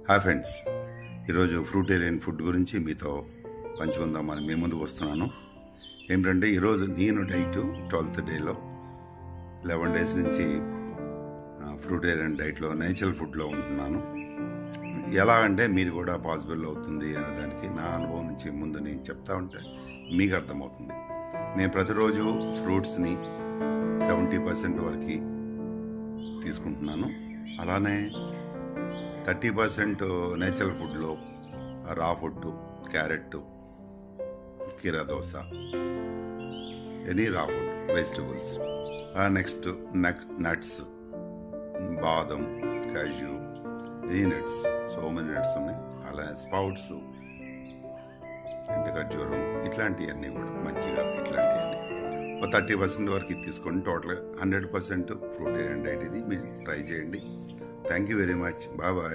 Hi friends, ఈరోజు ఫ్రూటేరియన్ food గురించి మీతో పంచుకుందామని మీ ముందుకు వస్తున్నాను. ఏమిటంటే ఈరోజు నేను డైట్ 12th డేలో 11 డేస్ నుంచి ఫ్రూటేరియన్ డైట్లో నేచురల్ ఫుడ్లో ఉంటున్నాను. ఎలా అంటే మీరు కూడా పాసిబుల్ అవుతుంది అనే దానికి నా అనుభవం నుంచి ముందు నేను చెప్తా ఉంటే మీకు అర్థమవుతుంది. నేను ప్రతిరోజు ఫ్రూట్స్ని 70% వరకు తీసుకుంటున్నాను. అలానే 30% నేచురల్ ఫుడ్లో రా ఫుడ్, క్యారెట్, కీరా దోస, ఎనీ రా ఫుడ్, వెజిటబుల్స్. నెక్స్ట్ నట్స్, బాదం, కాజు, ఈ నట్స్, సో మెనీ నట్స్ ఉన్నాయి. అలానే స్పౌట్స్, అంటే ఖర్జూరం, ఇట్లాంటివన్నీ కూడా మంచిగా ఇట్లాంటివన్నీ 30% వరకు తీసుకోండి. టోటల్గా 100% ఫ్రూటేరియన్ డైట్ ఇది. మీరు ట్రై చేయండి. Thank you very much. Bye bye.